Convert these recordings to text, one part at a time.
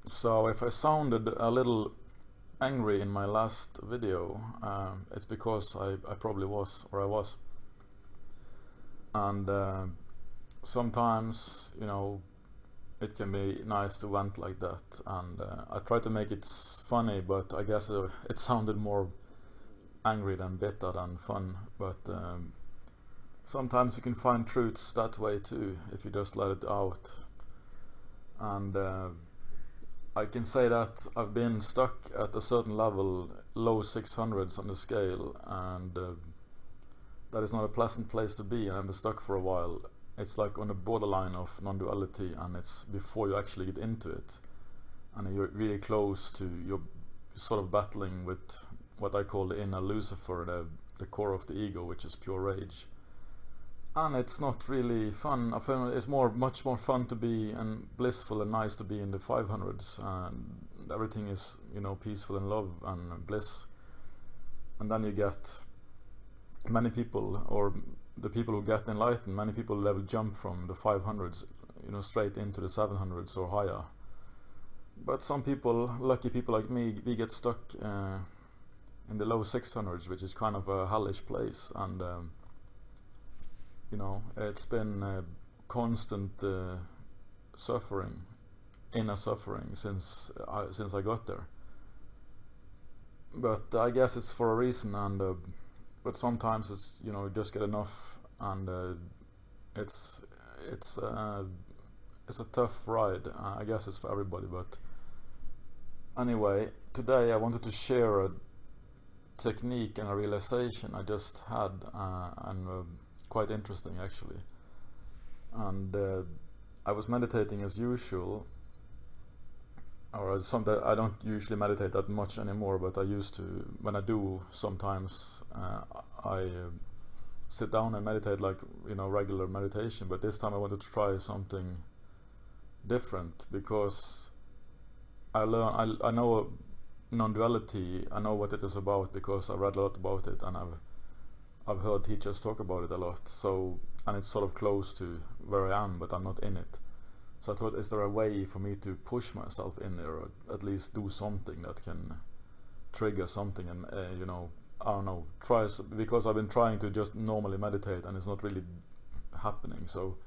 So if I sounded a little angry in my last video, it's because I probably was, or I was. And sometimes, it can be nice to vent like that. And I try to make it funny, but I guess it sounded more angry than bitter than fun. But sometimes you can find truths that way too, if you just let it out. And I can say that I've been stuck at a certain level, low 600s on the scale, and that is not a pleasant place to be, and I've been stuck for a while. It's like on the borderline of non-duality, and it's before you actually get into it, and you're really close to, you're sort of battling with what I call the inner Lucifer, the core of the ego, which is pure rage. And it's not really fun. I feel it's much more fun to be and blissful and nice to be in the 500s, and everything is, peaceful and love and bliss. And then you get many people, or the people who get enlightened, many people level jump from the 500s, straight into the 700s or higher. But some people, lucky people like me, we get stuck in the low 600s, which is kind of a hellish place. And it's been constant suffering, inner suffering, since I got there. But I guess it's for a reason, and but sometimes it's you just get enough, and it's a tough ride. I guess it's for everybody. But anyway, today I wanted to share a technique and a realization I just had, and quite interesting actually. And I was meditating as usual, or I don't usually meditate that much anymore, but I used to. When I do, sometimes I sit down and meditate like regular meditation. But this time I wanted to try something different, because I know non-duality. I know what it is about because I read a lot about it, and I've heard teachers talk about it a lot. So, and it's sort of close to where I am, but I'm not in it. So I thought, is there a way for me to push myself in there, or at least do something that can trigger something, and I don't know, because I've been trying to just normally meditate and it's not really happening. So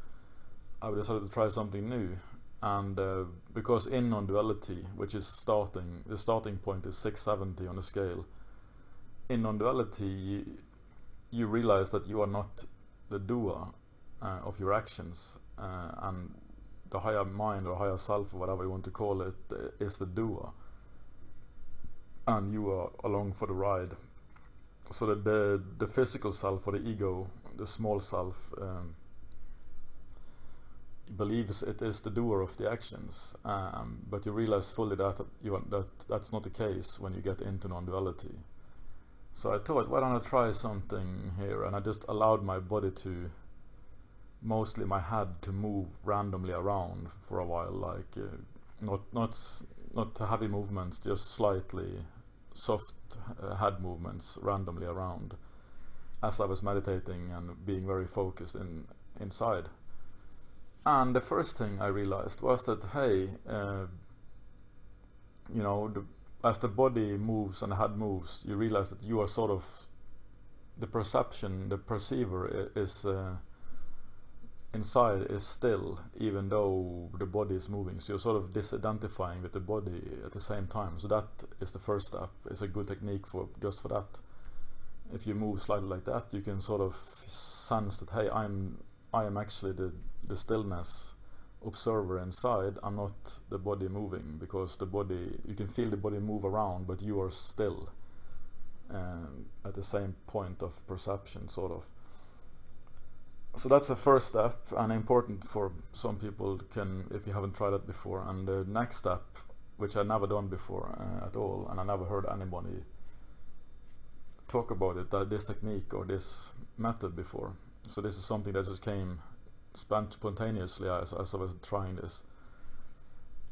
I decided to try something new. And because in non-duality, which is the starting point is 670 on the scale, in non-duality you realize that you are not the doer of your actions, and the higher mind or higher self, or whatever you want to call it, is the doer, and you are along for the ride. So that the physical self, or the ego, the small self, believes it is the doer of the actions, but you realize fully that's not the case when you get into non-duality. So I thought, why don't I try something here? And I just allowed my body to, mostly my head, to move randomly around for a while, like not heavy movements, just slightly soft head movements randomly around, as I was meditating and being very focused inside. And the first thing I realized was that, hey, as the body moves and the head moves, you realize that you are sort of the perceiver is inside is still, even though the body is moving. So you're sort of disidentifying with the body at the same time. So that is the first step. It's a good technique for that. If you move slightly like that, you can sort of sense that, hey, I am actually the stillness observer inside. I'm not the body moving, because the body, you can feel the body move around, but you are still at the same point of perception, sort of. So that's the first step, and important for some people, if you haven't tried it before. And the next step, which I've never done before at all, and I never heard anybody talk about it, this technique or this method before. So this is something that just came spontaneously as I was trying this.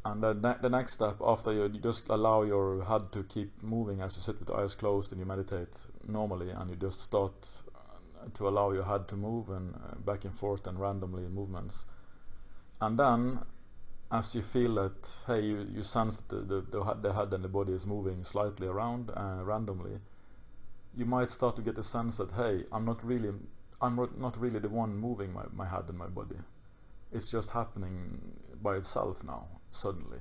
And the next step, after you just allow your head to keep moving as you sit with the eyes closed and you meditate normally, and you just start to allow your head to move and back and forth and randomly movements. And then as you feel that, hey, you sense that the head and the body is moving slightly around randomly, you might start to get the sense that, hey, I'm not really the one moving my head and my body. It's just happening by itself now, suddenly.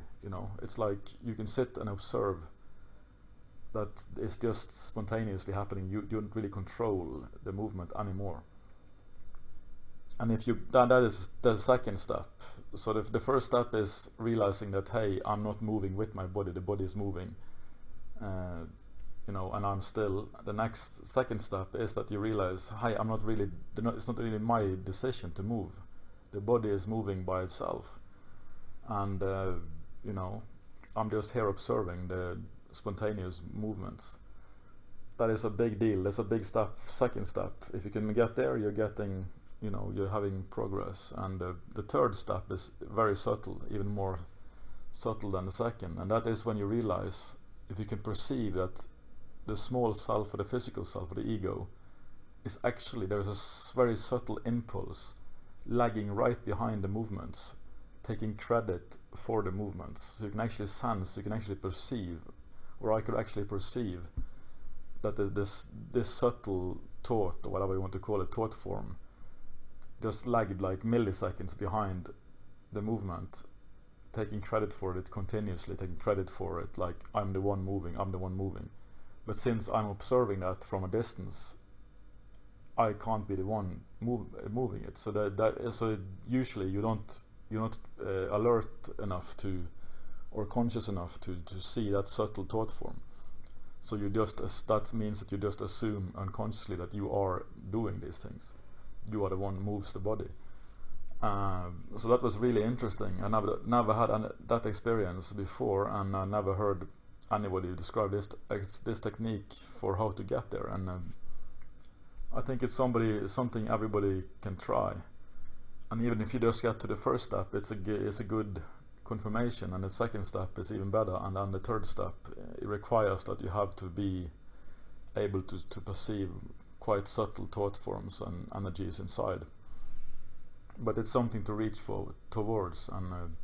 It's like you can sit and observe that it's just spontaneously happening. You don't really control the movement anymore. And if that is the second step. So the first step is realizing that, hey, I'm not moving with my body, the body is moving, and I'm still. The second step is that you realize, hey, it's not really my decision to move. The body is moving by itself, and I'm just here observing the spontaneous movements. That is a big deal. That's a big step. Second step. If you can get there, you're getting, you're having progress. And the third step is very subtle, even more subtle than the second, and that is when you realize, if you can perceive that the small self, or the physical self, or the ego, is actually, there's a very subtle impulse lagging right behind the movements, taking credit for the movements. So you can actually sense, you can actually perceive, or I could actually perceive that this subtle thought, or whatever you want to call it, thought form, just lagged like milliseconds behind the movement, taking credit for it continuously, taking credit for it, like I'm the one moving. But since I'm observing that from a distance, I can't be the one moving it. So usually you're not alert enough to, or conscious enough to see that subtle thought form. So that means that you just assume unconsciously that you are doing these things. You are the one who moves the body. So that was really interesting. I never had that experience before, and I never heard anybody describe this technique for how to get there. And I think it's something everybody can try. And even if you just get to the first step, it's a good confirmation, and the second step is even better, and then the third step, it requires that you have to be able to perceive quite subtle thought forms and energies inside. But it's something to reach towards, and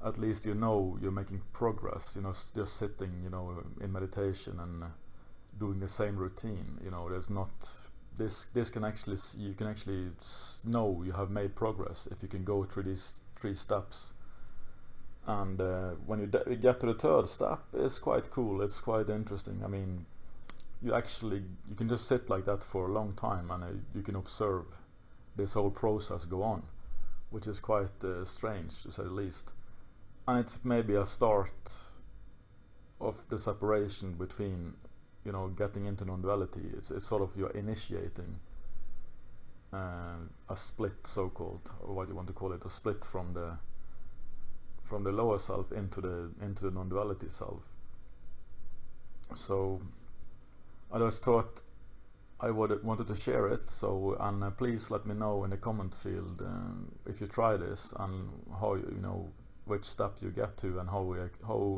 at least you're making progress. Just sitting, in meditation and doing the same routine. There's not this can actually, you can actually know you have made progress if you can go through these 3 steps. And when you get to the third step, it's quite cool. It's quite interesting. I mean, you can just sit like that for a long time, and you can observe this whole process go on, which is quite strange, to say the least. And it's maybe a start of the separation between, getting into non-duality. It's sort of you're initiating a split, so-called, or what you want to call it, a split from the lower self into the non-duality self. So I just thought I wanted to share it. So, and please let me know in the comment field if you try this, and how which step you get to, and how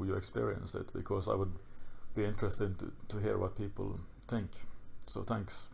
you experience it, because I would be interested to hear what people think. So thanks.